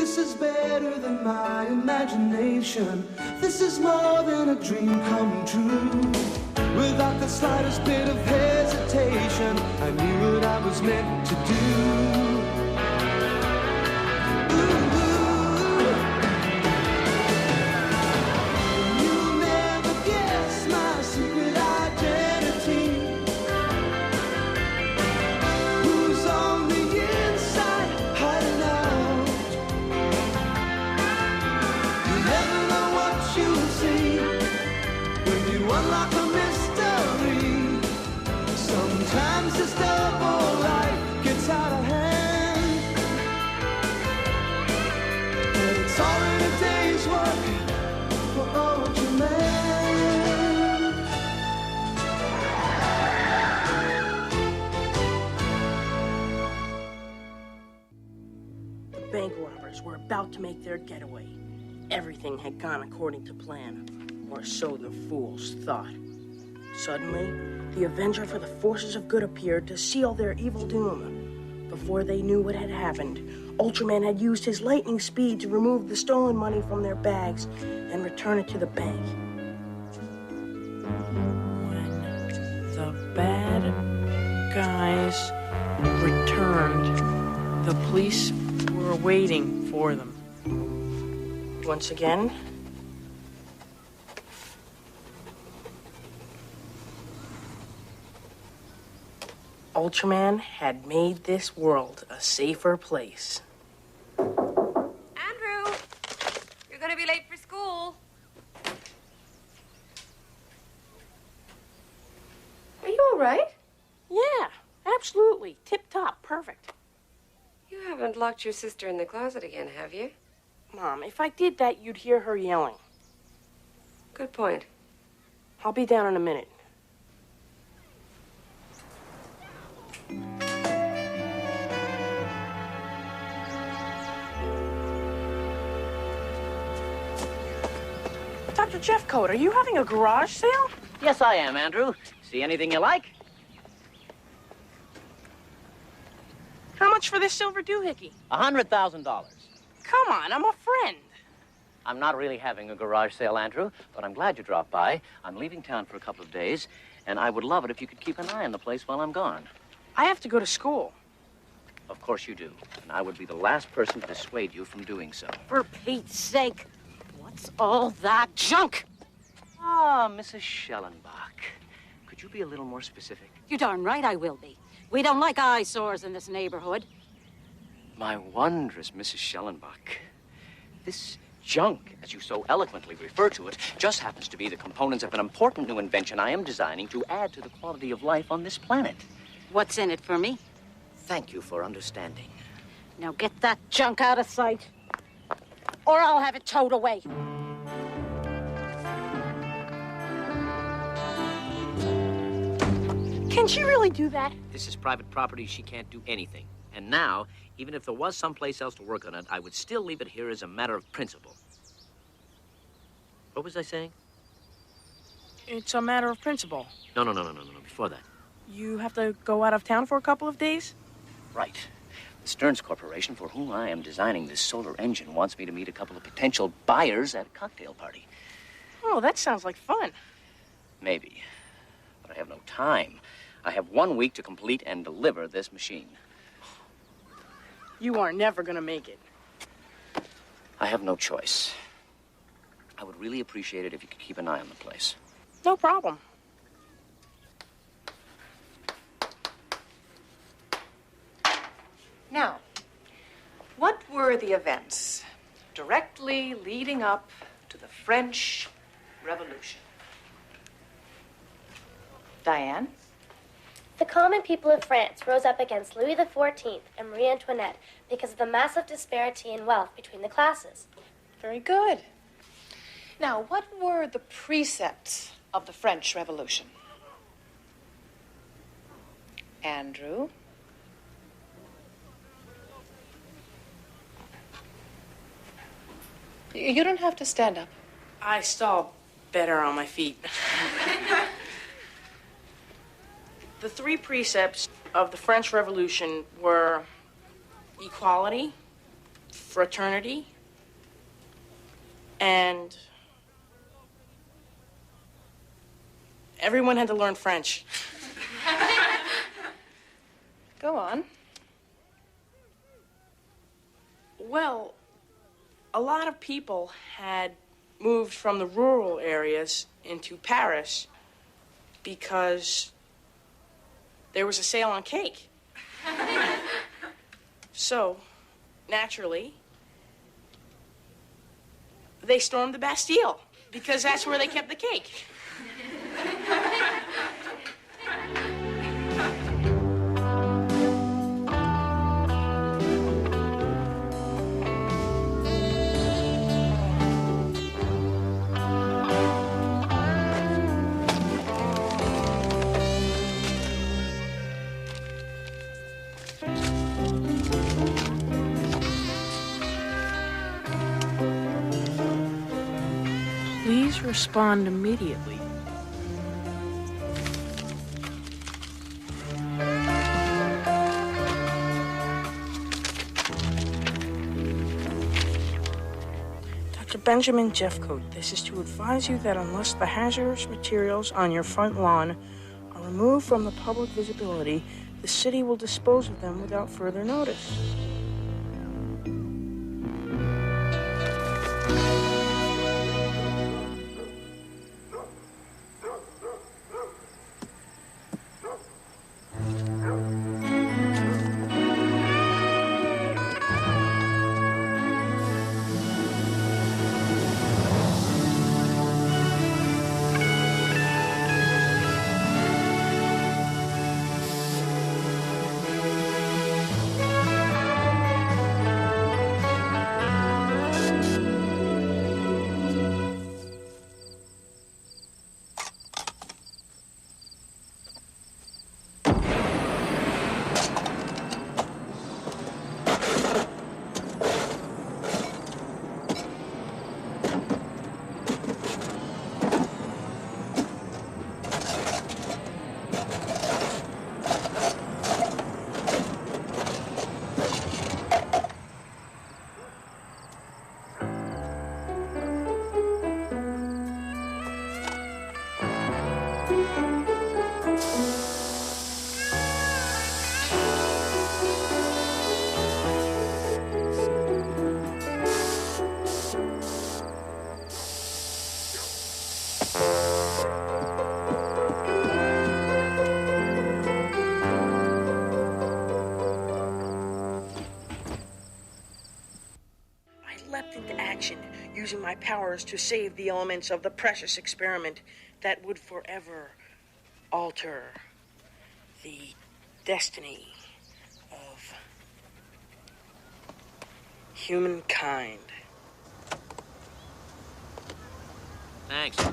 This is better than my imagination. This is more than a dream come true. Without the slightest bit of hesitation, I knew what I was meant to do. Unlock a mystery. Sometimes this double life gets out of hand. And it's all in a day's work for Ultraman. The bank robbers were about to make their getaway. Everything had gone according to plan. Or so the fools thought. Suddenly, the Avenger for the forces of good appeared to seal their evil doom. Before they knew what had happened, Ultraman had used his lightning speed to remove the stolen money from their bags and return it to the bank. When the bad guys returned, the police were waiting for them. Once again, Ultraman had made this world a safer place. Andrew, you're gonna be late for school. Are you all right? Yeah, absolutely. Tip-top, perfect. You haven't locked your sister in the closet again, have you? Mom, if I did that, you'd hear her yelling. Good point. I'll be down in a minute. Dr. Jeffcoat, are you having a garage sale? Yes, I am, Andrew. See anything you like? How much for this silver doohickey? $100,000. Come on, I'm a friend. I'm not really having a garage sale, Andrew, but I'm glad you dropped by. I'm leaving town for a couple of days, and I would love it if you could keep an eye on the place while I'm gone. I have to go to school. Of course you do, and I would be the last person to dissuade you from doing so. For Pete's sake, what's all that junk? Ah, Mrs. Schellenbach. Could you be a little more specific? You're darn right I will be. We don't like eyesores in this neighborhood. My wondrous Mrs. Schellenbach. This junk, as you so eloquently refer to it, just happens to be the components of an important new invention I am designing to add to the quality of life on this planet. What's in it for me? Thank you for understanding. Now get that junk out of sight, or I'll have it towed away. Can she really do that? This is private property. She can't do anything. And now, even if there was someplace else to work on it, I would still leave it here as a matter of principle. What was I saying? It's a matter of principle. No. Before that. You have to go out of town for a couple of days? Right. The Stearns Corporation, for whom I am designing this solar engine, wants me to meet a couple of potential buyers at a cocktail party. Oh, that sounds like fun. Maybe. But I have no time. I have 1 week to complete and deliver this machine. You are never gonna make it. I have no choice. I would really appreciate it if you could keep an eye on the place. No problem. Now, what were the events directly leading up to the French Revolution? Diane? The common people of France rose up against Louis XIV and Marie Antoinette because of the massive disparity in wealth between the classes. Very good. Now, what were the precepts of the French Revolution? Andrew? You don't have to stand up. I stall better on my feet. The three precepts of the French Revolution were equality, fraternity, and everyone had to learn French. Go on. Well, a lot of people had moved from the rural areas into Paris because there was a sale on cake. So, naturally, they stormed the Bastille because that's where they kept the cake. Please respond immediately. Dr. Benjamin Jeffcoat, this is to advise you that unless the hazardous materials on your front lawn are removed from the public visibility, the city will dispose of them without further notice. Using my powers to save the elements of the precious experiment that would forever alter the destiny of humankind. Thanks.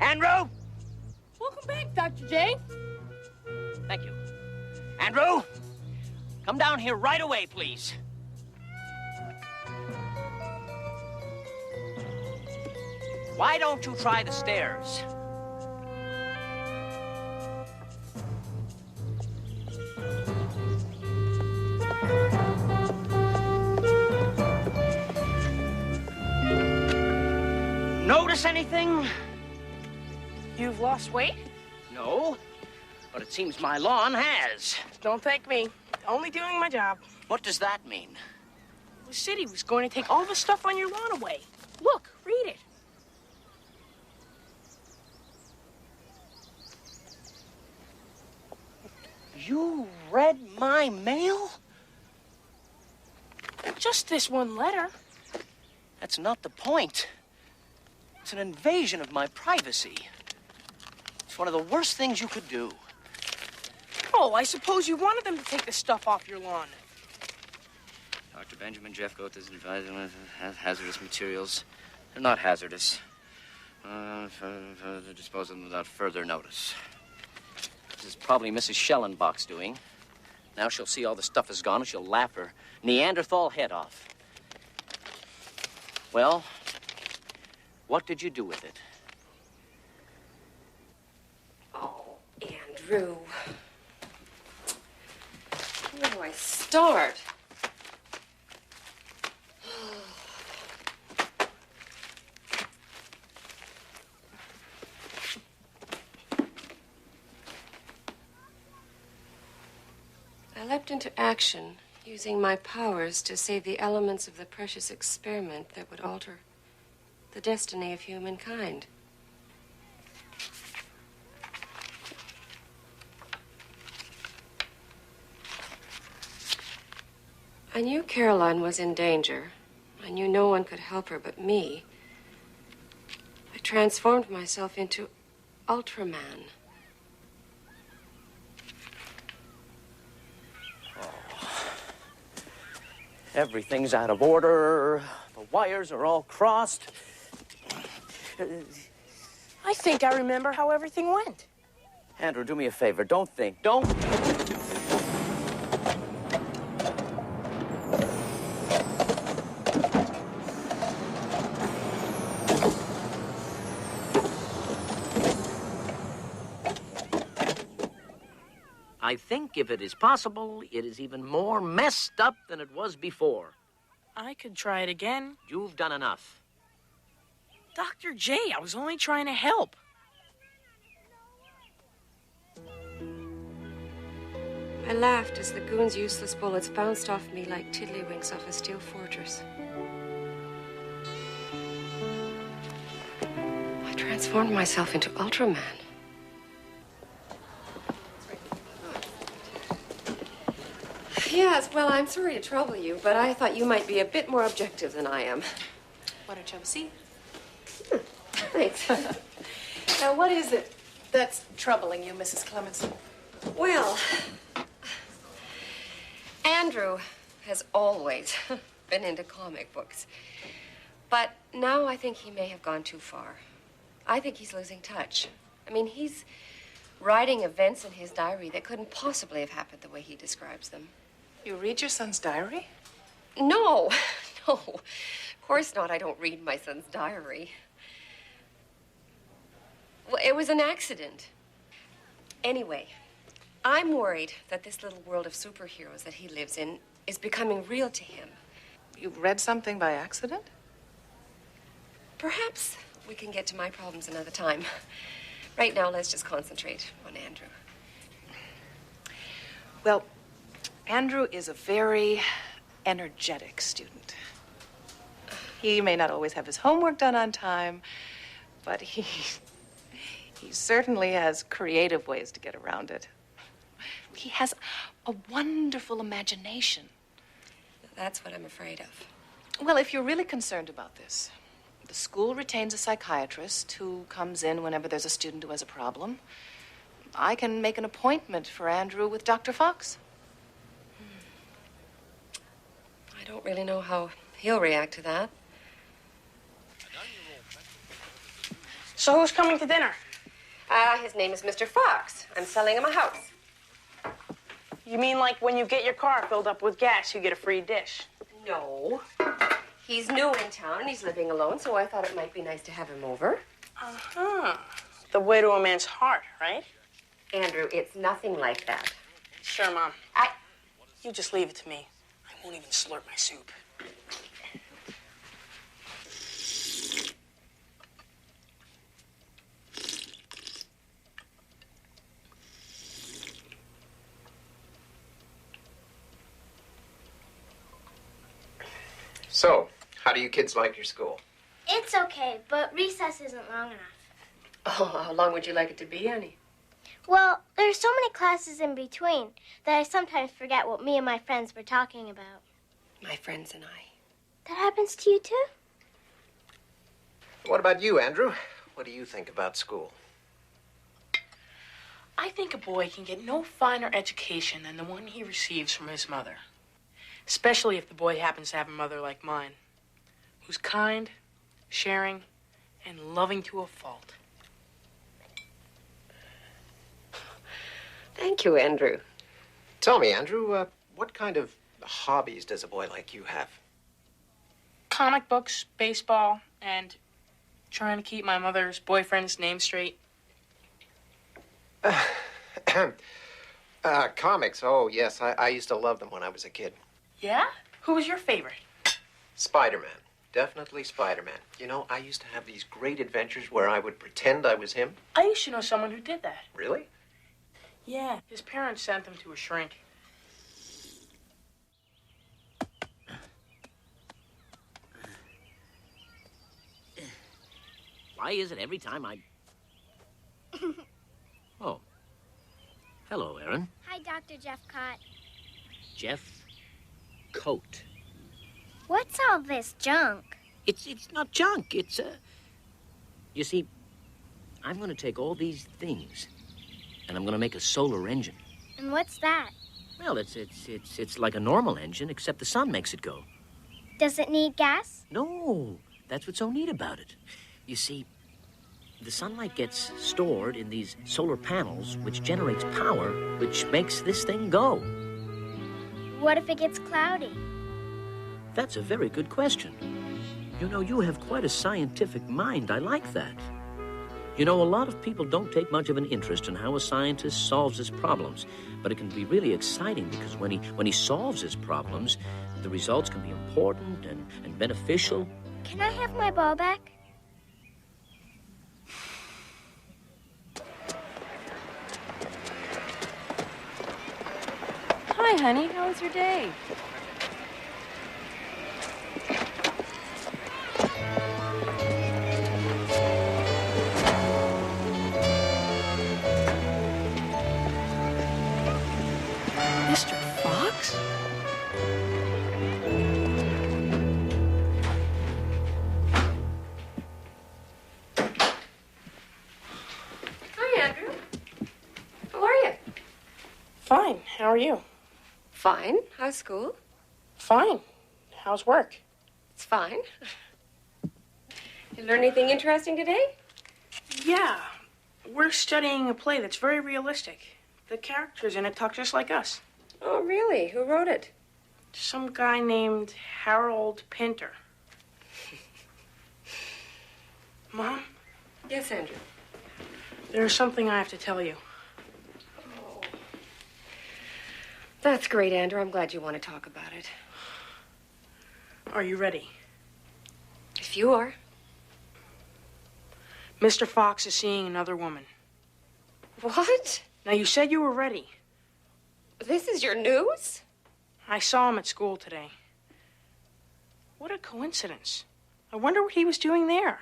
Andrew! Welcome back, Dr. J. Thank you. Andrew, come down here right away, please. Why don't you try the stairs? Notice anything? You've lost weight? No, but it seems my lawn has. Don't thank me. Only doing my job. What does that mean? The city was going to take all the stuff on your lawn away. Look, read it. You read my mail? Just this one letter. That's not the point. It's an invasion of my privacy. It's one of the worst things you could do. Oh, I suppose you wanted them to take the stuff off your lawn. Dr. Benjamin Jeffcoat is advising hazardous materials. They're not hazardous. Dispose of them without further notice. This is probably Mrs. Schellenbach's doing. Now she'll see all the stuff is gone and she'll laugh her Neanderthal head off. Well, what did you do with it? Oh, Andrew. Where do I start? I leapt into action, using my powers to save the elements of the precious experiment that would alter the destiny of humankind. I knew Caroline was in danger. I knew no one could help her but me. I transformed myself into Ultraman. Everything's out of order. The wires are all crossed. I think I remember how everything went. Andrew, do me a favor. Don't think. Don't. I think if it is possible, it is even more messed up than it was before. I could try it again. You've done enough. Dr. J, I was only trying to help. I laughed as the goon's useless bullets bounced off me like tiddlywinks off a steel fortress. I transformed myself into Ultraman. Yes, well, I'm sorry to trouble you, but I thought you might be a bit more objective than I am. Why don't you have a seat? Thanks. Now, what is it that's troubling you, Mrs. Clemens? Well, Andrew has always been into comic books. But now I think he may have gone too far. I think he's losing touch. I mean, he's writing events in his diary that couldn't possibly have happened the way he describes them. You read your son's diary? No, no. Of course not. I don't read my son's diary. Well, it was an accident. Anyway, I'm worried that this little world of superheroes that he lives in is becoming real to him. You read something by accident? Perhaps we can get to my problems another time. Right now, let's just concentrate on Andrew. Well, Andrew is a very energetic student. He may not always have his homework done on time, but he certainly has creative ways to get around it. He has a wonderful imagination. That's what I'm afraid of. Well, if you're really concerned about this, the school retains a psychiatrist who comes in whenever there's a student who has a problem. I can make an appointment for Andrew with Dr. Fox. I don't really know how he'll react to that. So who's coming to dinner? His name is Mr. Fox. I'm selling him a house. You mean like when you get your car filled up with gas, you get a free dish? No. He's new in town and he's living alone, so I thought it might be nice to have him over. Uh-huh. The way to a man's heart, right? Andrew, it's nothing like that. Sure, Mom. You just leave it to me. I won't even slurp my soup. So, how do you kids like your school? It's okay, but recess isn't long enough. Oh, how long would you like it to be, honey? Well, there's so many classes in between that I sometimes forget what me and my friends were talking about. My friends and I. That happens to you, too? What about you, Andrew? What do you think about school? I think a boy can get no finer education than the one he receives from his mother. Especially if the boy happens to have a mother like mine, who's kind, sharing, and loving to a fault. Thank you, Andrew. Tell me, Andrew, what kind of hobbies does a boy like you have? Comic books, baseball, and trying to keep my mother's boyfriend's name straight. Comics. Oh, yes. I used to love them when I was a kid. Yeah? Who was your favorite? Spider-Man. Definitely Spider-Man. You know, I used to have these great adventures where I would pretend I was him. I used to know someone who did that. Really? Yeah, his parents sent him to a shrink. Why is it every time I... Oh. Hello, Aaron. Hi, Dr. Jeffcott. Jeff Coat. What's all this junk? It's not junk. It's, You see, I'm going to take all these things, and I'm going to make a solar engine. And what's that? Well, it's like a normal engine, except the sun makes it go. Does it need gas? No, that's what's so neat about it. You see, the sunlight gets stored in these solar panels, which generates power, which makes this thing go. What if it gets cloudy? That's a very good question. You know, you have quite a scientific mind. I like that. You know, a lot of people don't take much of an interest in how a scientist solves his problems, but it can be really exciting because when he solves his problems, the results can be important and beneficial. Can I have my ball back? Hi, honey. How was your day? Mr. Fox? Hi, Andrew. How are you? Fine. How are you? Fine. How's school? Fine. How's work? It's fine. You learn anything interesting today? Yeah. We're studying a play that's very realistic. The characters in it talk just like us. Oh, really? Who wrote it? Some guy named Harold Pinter. Mom, Yes, Andrew. there's something I have to tell you. That's great, Andrew. I'm glad you want to talk about it. Are you ready? If you are. Mr. Fox is seeing another woman. What? Now, you said you were ready. This is your news? I saw him at school today. What a coincidence. I wonder what he was doing there.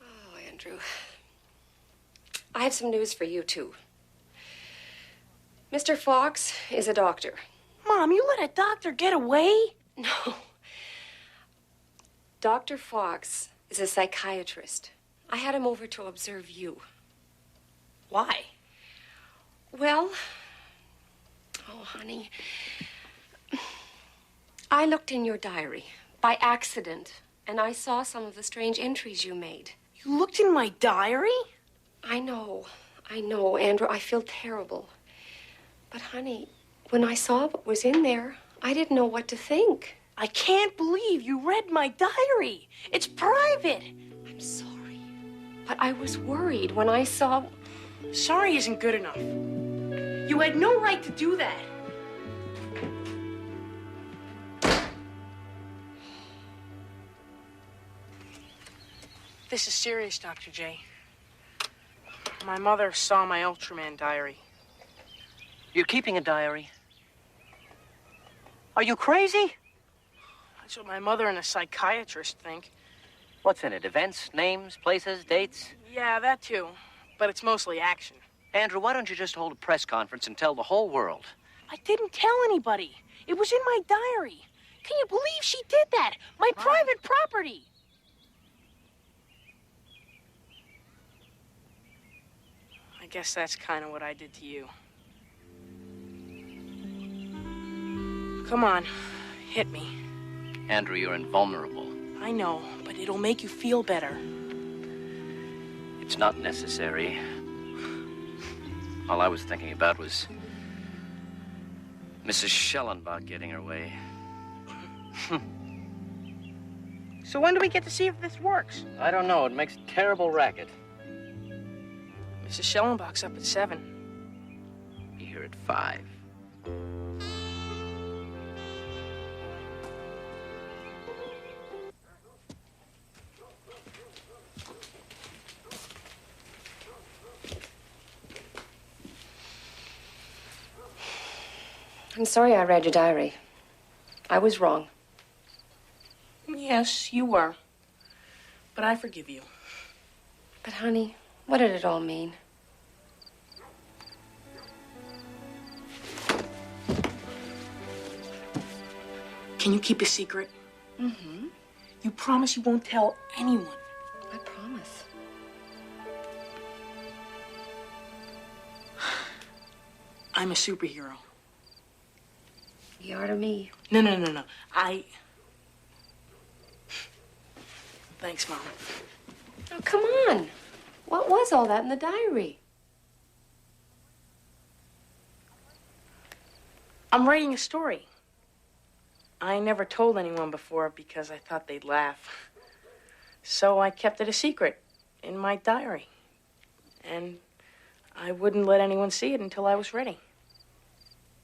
Oh, Andrew. I have some news for you, too. Mr. Fox is a doctor. Mom, you let a doctor get away? No. Dr. Fox is a psychiatrist. I had him over to observe you. Why? Well, oh, honey, I looked in your diary by accident, and I saw some of the strange entries you made. You looked in my diary? I know, Andrew. I feel terrible. But, honey, when I saw what was in there, I didn't know what to think. I can't believe you read my diary. It's private. I'm sorry, but I was worried when I saw... Sorry isn't good enough. You had no right to do that. This is serious, Dr. J. My mother saw my Ultraman diary. You're keeping a diary? Are you crazy? That's what my mother and a psychiatrist think. What's in it? Events, names, places, dates? Yeah, that too. But it's mostly action. Andrew, why don't you just hold a press conference and tell the whole world? I didn't tell anybody. It was in my diary. Can you believe she did that? My private property. I guess that's kind of what I did to you. Come on, hit me. Andrew, you're invulnerable. I know, but it'll make you feel better. It's not necessary. All I was thinking about was Mrs. Schellenbach getting her way. So when do we get to see if this works? I don't know. It makes a terrible racket. Mrs. Schellenbach's up at 7. Be here at 5. I'm sorry I read your diary. I was wrong. Yes, you were. But I forgive you. But, honey, what did it all mean? Can you keep a secret? Mm-hmm. You promise you won't tell anyone? I promise. I'm a superhero. You are to me. No. Thanks, Mom. Oh, come on. What was all that in the diary? I'm writing a story. I never told anyone before because I thought they'd laugh. So I kept it a secret in my diary. And I wouldn't let anyone see it until I was ready.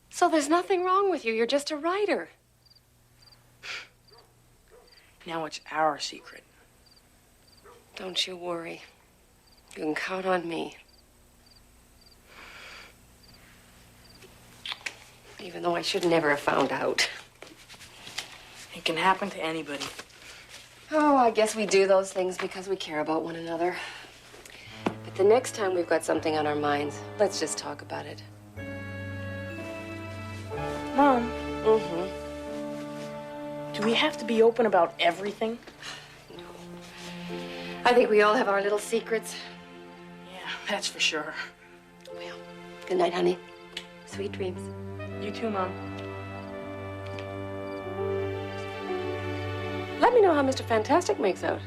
So there's nothing wrong with you. You're just a writer. Now it's our secret. Don't you worry. You can count on me. Even though I should never have found out. It can happen to anybody. Oh, I guess we do those things because we care about one another. But the next time we've got something on our minds, let's just talk about it. Mom, Mm-hmm. do we have to be open about everything? No. I think we all have our little secrets. Yeah, that's for sure. Well, good night, honey. Sweet dreams. You too, Mom. Let me know how Mr. Fantastic makes out.